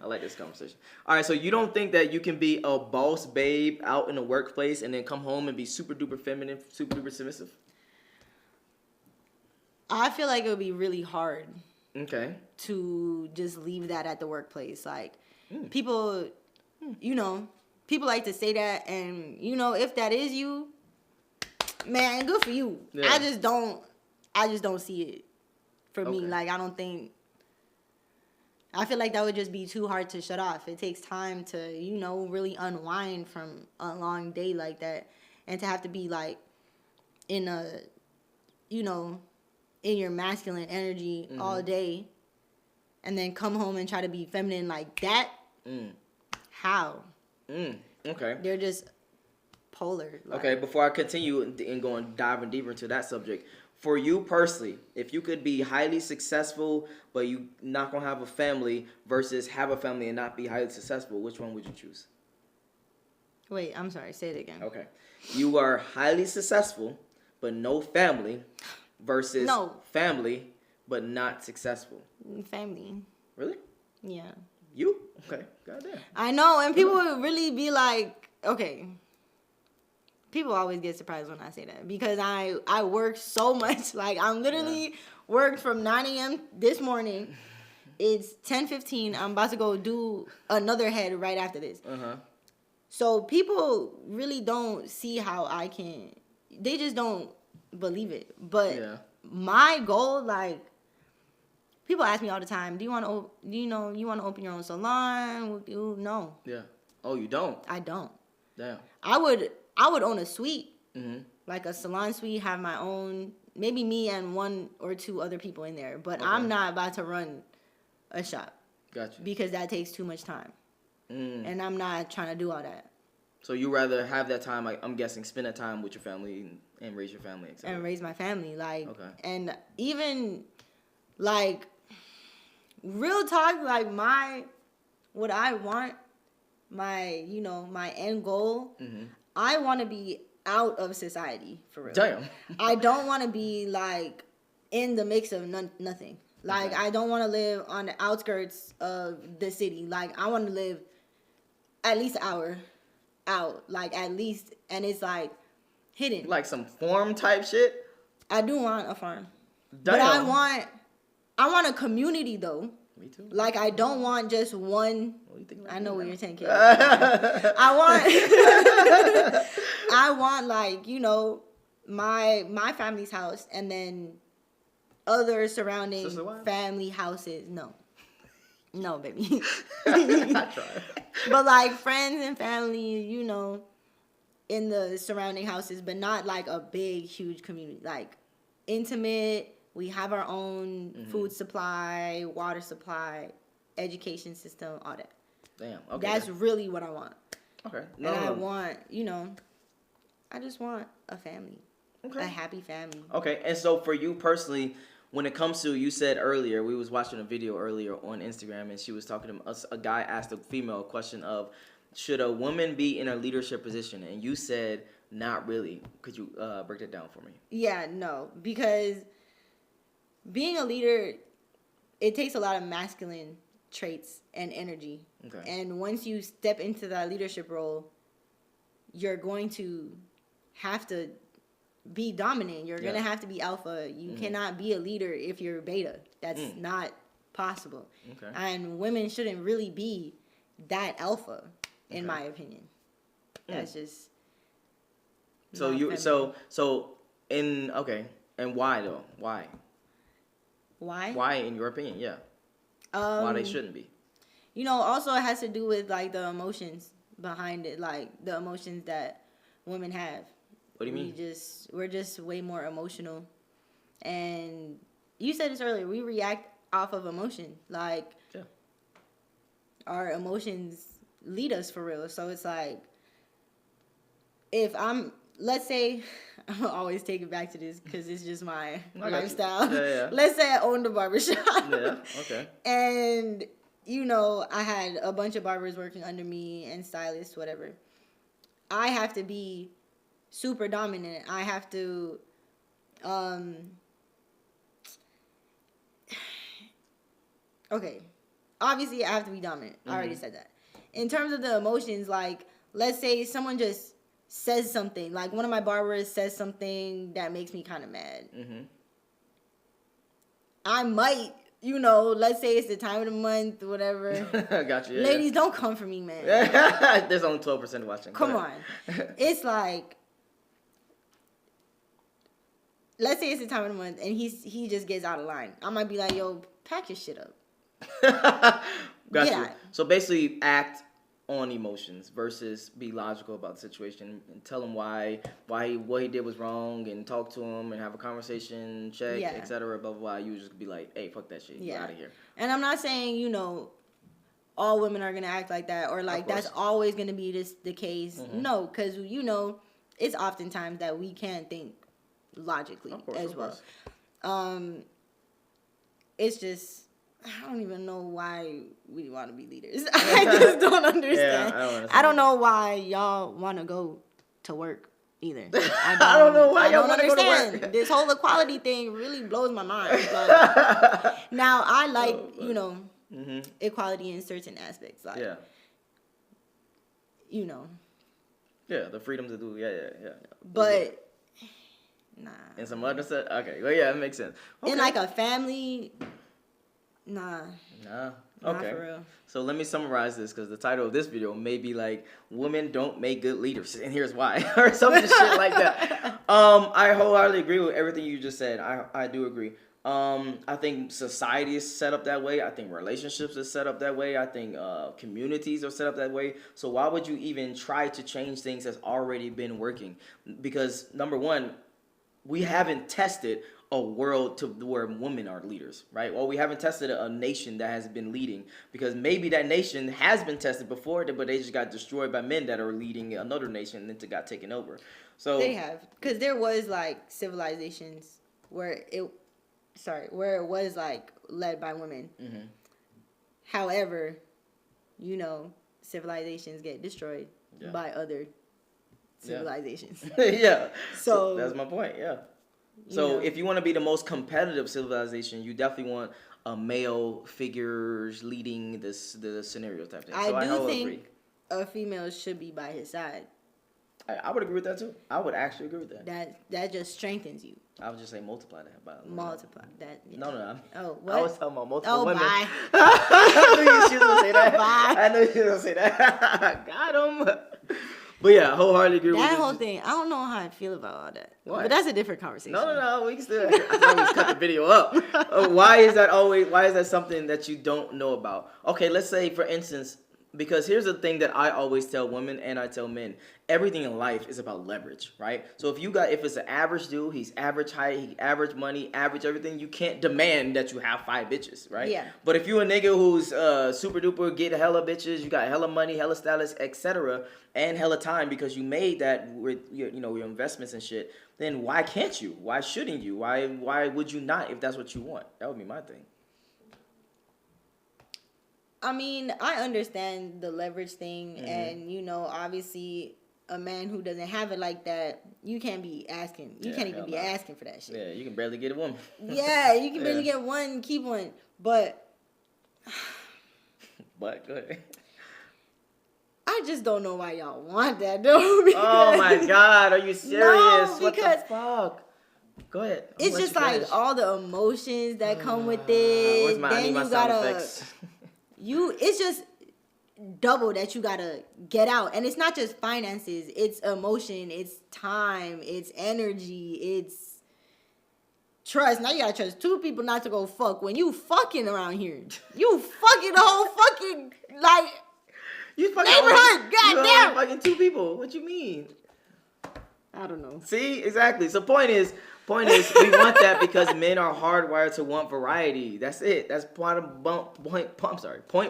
I like this conversation. All right, so you don't think that you can be a boss babe out in the workplace and then come home and be super duper feminine, super duper submissive? I feel like it would be really hard. Okay. To just leave that at the workplace. Like, people, you know, people like to say that, and, you know, if that is you, man, good for you. Yeah. I just don't see it for me. Like, I feel like that would just be too hard to shut off. It takes time to, you know, really unwind from a long day like that. And to have to be, like, in a, you know, in your masculine energy all day, and then come home and try to be feminine like that. How? Okay. They're just polar. Like. Okay, before I continue and diving deeper into that subject, for you personally, if you could be highly successful but you not gonna have a family versus have a family and not be highly successful, which one would you choose? Wait, I'm sorry. Say it again. Okay. You are highly successful but no family versus family but not successful. Family. Really? Yeah. You? Okay. Goddamn. I know, and people would really be like, okay. People always get surprised when I say that because I work so much. Like, I'm literally worked from 9 a.m. this morning. It's 10:15. I'm about to go do another head right after this. So people really don't see how I can. They just don't believe it. But my goal, like, people ask me all the time, you want to open your own salon? No. Yeah. Oh, you don't? I don't. Damn. I would own a suite, like a salon suite, have my own, maybe me and one or two other people in there. But I'm not about to run a shop. Gotcha. Because that takes too much time. And I'm not trying to do all that. So you rather have that time, like, I'm guessing, spend that time with your family and raise your family, etc. And raise my family, like, and even, like, real talk, like, what I want, my end goal, I want to be out of society, for real. Damn. I don't want to be, like, in the mix of nothing. Like, I don't want to live on the outskirts of the city. Like, I want to live at least an hour out, like, at least, and it's, like, hidden. Like some farm type shit? I do want a farm. Damn. But I want a community, though. Me too. Like, I don't want just one. What do you think about I know where now? you're taking I want, like, you know, my family's house and then other surrounding family houses. No, baby. I try. But, like, friends and family, you know, in the surrounding houses, but not, like, a big, huge community. Like, intimate. We have our own food supply, water supply, education system, all that. Damn. Okay. That's really what I want. Okay. And I want, you know, I just want a family. Okay. A happy family. Okay. And so for you personally, when it comes to, you said earlier, we was watching a video earlier on Instagram, and she was talking to us, a guy asked a female a question of, should a woman be in a leadership position? And you said, not really. Could you break that down for me? Yeah, no. Because being a leader, it takes a lot of masculine traits and energy. Okay. And once you step into that leadership role, you're going to have to be dominant. You're going to have to be alpha. You cannot be a leader if you're beta. That's not possible. Okay. And women shouldn't really be that alpha, in my opinion. That's just. So and why though? Why? Why, in your opinion? Yeah. Why they shouldn't be? You know, also it has to do with, like, the emotions behind it, like the emotions that women have. What do you mean? We're just way more emotional, and you said this earlier. We react off of emotion, like our emotions lead us for real. So it's like, let's say, I always take it back to this because it's just my lifestyle. Yeah. Let's say I owned a barbershop. Yeah, okay. And, you know, I had a bunch of barbers working under me and stylists, whatever. I have to be super dominant. I have to, okay. obviously I have to be dominant. I already said that. In terms of the emotions, like, let's say someone just says something, like one of my barbers says something that makes me kind of mad. I might, let's say it's the time of the month, whatever. Gotcha. Yeah, Ladies, don't come for me, man. There's only 12% watching. Come on. It's like, let's say it's the time of the month and he just gets out of line. I might be like, yo, pack your shit up. Gotcha. So basically, act on emotions versus be logical about the situation and tell him why what he did was wrong and talk to him and have a conversation, check, etc. Blah blah blah. You just be like, hey, fuck that shit, get out of here. And I'm not saying all women are gonna act like that or like that's always gonna be the case. No, because it's oftentimes that we can't think logically as well. It's just, I don't even know why we want to be leaders. I just don't understand. I don't know why y'all want to go to work either. I don't know why y'all want to go to work. This whole equality thing really blows my mind. Like, now, I like, equality in certain aspects. Like, Yeah, the freedom to do, yeah. But, nah. And some other stuff? Okay, well, yeah, it makes sense. Okay. In like a family... Nah. Okay. For real. So let me summarize this because the title of this video may be like "Women Don't Make Good Leaders," and here's why, or something shit like that. I wholeheartedly agree with everything you just said. I do agree. I think society is set up that way. I think relationships are set up that way. I think communities are set up that way. So why would you even try to change things that's already been working? Because number one, we haven't tested a world to where women are leaders, right? Well, we haven't tested a nation that has been leading because maybe that nation has been tested before, but they just got destroyed by men that are leading another nation and then got taken over. So they have, because there was like civilizations where it was like led by women. However, civilizations get destroyed by other civilizations. Yeah. So that's my point. Yeah. So if you want to be the most competitive civilization, you definitely want a male figures leading the scenario type thing. So I do think a female should be by his side. I would agree with that too. I would actually agree with that. That just strengthens you. I would just say multiply that by multiply that. Yeah. No. Oh, what? I was talking about multiple women. Bye. I knew she was gonna say that. Bye. I knew she was gonna say that. Got him. But yeah, wholeheartely agree with that whole thing. I don't know how I feel about all that. Why? But that's a different conversation. No. We can still always cut the video up. Why is that something that you don't know about? Okay, let's say for instance, because here's the thing that I always tell women and I tell men. Everything in life is about leverage, right? So if it's an average dude, he's average height, he average money, average everything, you can't demand that you have 5 bitches, right? Yeah. But if you a nigga who's super duper, get hella bitches, you got hella money, hella status, etc., and hella time because you made that with your investments and shit, then why can't you? Why shouldn't you? Why would you not if that's what you want? That would be my thing. I mean, I understand the leverage thing, and obviously a man who doesn't have it like that, you can't be asking. You can't even be asking for that shit. Yeah, you can barely get a woman. Yeah, you can barely get one, keep one. But go ahead. I just don't know why y'all want that though. Oh my God, are you serious? No, what the fuck? Go ahead. It's just like all the emotions that come with it. Where's my then you gotta it's just double that you gotta get out. And it's not just finances, it's emotion, it's time, it's energy, it's trust. Now you gotta trust 2 people not to go fuck when you fucking around here. You fucking the whole fucking you fucking neighborhood. Goddamn. Fucking 2 people. What you mean? I don't know. See, exactly. So point is, we want that because men are hardwired to want variety. That's it. That's point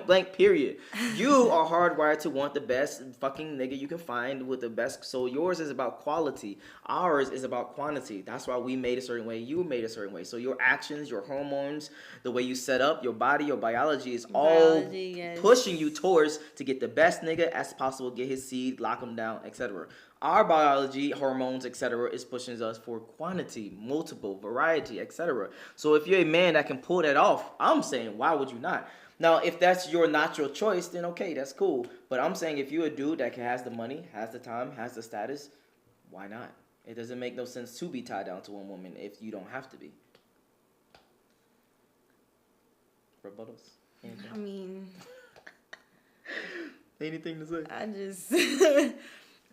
blank, period. You are hardwired to want the best fucking nigga you can find with the best. So yours is about quality. Ours is about quantity. That's why we made a certain way. You made a certain way. So your actions, your hormones, the way you set up, your body, your biology is all pushing you towards to get the best nigga as possible, get his seed, lock him down, etc. Our biology, hormones, etc., is pushing us for quantity, multiple, variety, etc. So if you're a man that can pull that off, I'm saying, why would you not? Now, if that's your natural choice, then okay, that's cool. But I'm saying if you're a dude that has the money, has the time, has the status, why not? It doesn't make no sense to be tied down to one woman if you don't have to be. Rebuttals? Anything? I mean, anything to say?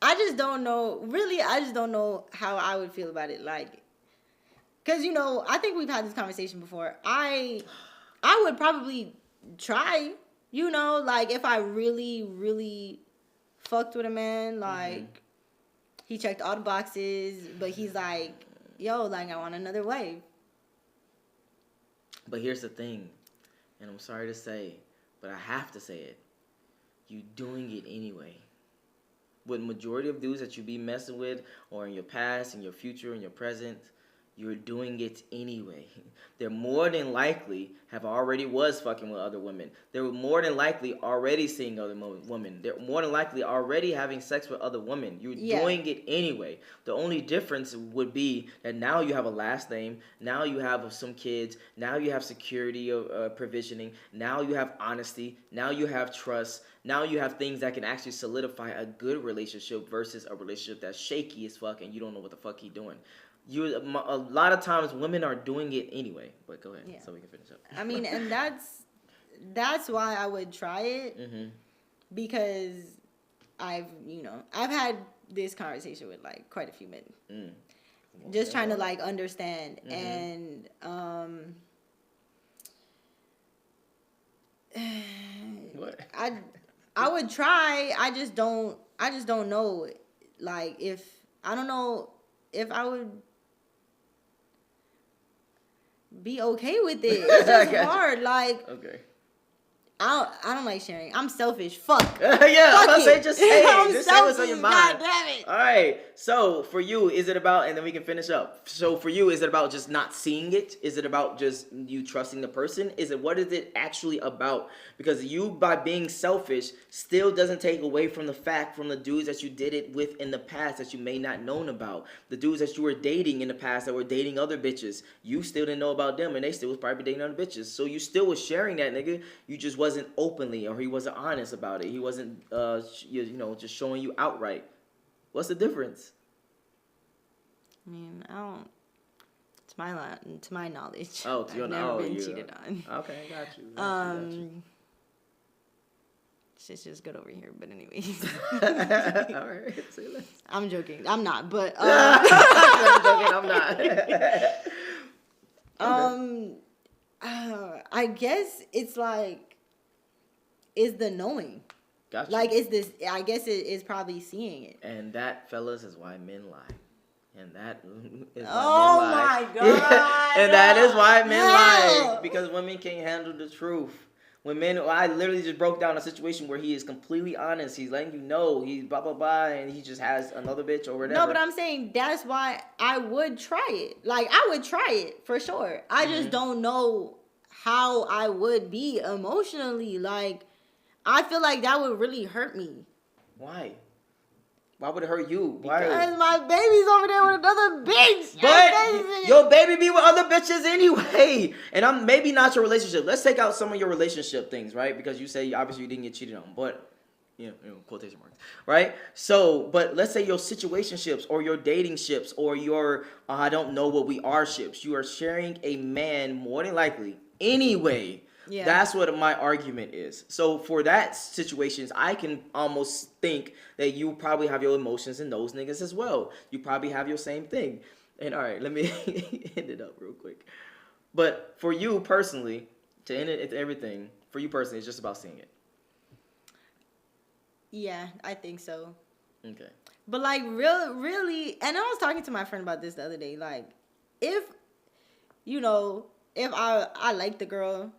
I just don't know. Really, I just don't know how I would feel about it. Like, because, you know, I think we've had this conversation before. I would probably try, you know, like, if I really, really fucked with a man, like, he checked all the boxes, but he's like, yo, like, I want another wife. But here's the thing, and I'm sorry to say, but I have to say it. You doing it anyway. With majority of dudes that you be messing with, or in your past, in your future, in your present, you're doing it anyway. They're more than likely have already was fucking with other women. They're more than likely already seeing other women. They're more than likely already having sex with other women. You're doing it anyway. The only difference would be that now you have a last name. Now you have some kids. Now you have security provisioning. Now you have honesty. Now you have trust. Now you have things that can actually solidify a good relationship versus a relationship that's shaky as fuck and you don't know what the fuck he doing. A lot of times women are doing it anyway. But go ahead, so we can finish up. I mean, and that's why I would try it, because I've had this conversation with like quite a few men, just trying to like understand, and what? I would try. I just don't know, like I don't know if I would be okay with it. It's just hard. Like, okay. I don't like sharing. I'm selfish. Fuck. Yeah, I'm about to say, just say it. Just say what's on your mind. God damn it. All right. So for you, is it about, and then we can finish up. So for you, is it about just not seeing it? Is it about just you trusting the person? What is it actually about? Because you, by being selfish, still doesn't take away from the fact from the dudes that you did it with in the past that you may not known about. The dudes that you were dating in the past that were dating other bitches. You still didn't know about them, and they still was probably dating other bitches. So you still was sharing that, nigga. You just wasn't openly, or he wasn't honest about it. He wasn't, just showing you outright. What's the difference? I mean, I don't. To my knowledge. Oh, to your I've never been cheated on. Okay, got you. Shit's just good over here, but anyways. All right, say less. I'm joking. I'm not, but I'm joking. I'm not. I guess it's like, is the knowing. Gotcha. Like, is this? I guess it is probably seeing it. And that, fellas, is why men lie. And that is why oh men lie. My God! And that is why men lie, because women can't handle the truth. When men, I literally just broke down a situation where he is completely honest. He's letting you know he's blah blah blah, and he just has another bitch or whatever. No, but I'm saying that's why I would try it. Like, I would try it for sure. I just don't know how I would be emotionally. Like, I feel like that would really hurt me. Why? Why would it hurt you? Because my baby's over there with another bitch. But your baby be with other bitches anyway. And I'm maybe not your relationship. Let's take out some of your relationship things, right? Because you say obviously you didn't get cheated on, but quotation marks, right? So, but let's say your situationships or your dating ships or your I don't know what we are ships. You are sharing a man more than likely anyway. Yeah. That's what my argument is. So for that situations, I can almost think that you probably have your emotions in those niggas as well. You probably have your same thing. And all right, let me end it up real quick. But for you personally, to end it, everything, for you personally, it's just about seeing it. Yeah, I think so. Okay. But like really, and I was talking to my friend about this the other day. Like, if I like the girl,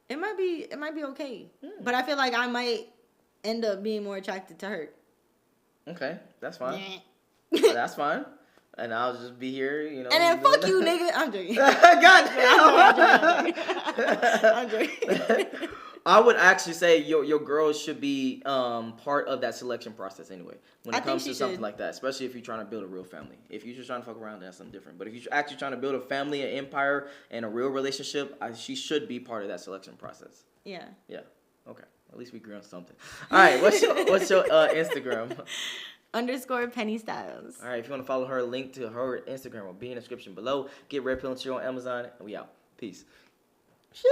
it might be okay. But I feel like I might end up being more attracted to her. Okay, that's fine. That's fine. And I'll just be here, And then fuck you, nigga. I'm joking. God damn. I'm joking. I would actually say your girl should be part of that selection process anyway. When it comes to something like that, especially if you're trying to build a real family. If you're just trying to fuck around, that's something different. But if you're actually trying to build a family, an empire, and a real relationship, she should be part of that selection process. Yeah. Yeah. Okay. At least we agree on something. All right. What's your Instagram? _ Penny Styles. All right. If you want to follow her, link to her Instagram will be in the description below. Get Red Pill and Chill on Amazon, and we out. Peace. Sheesh.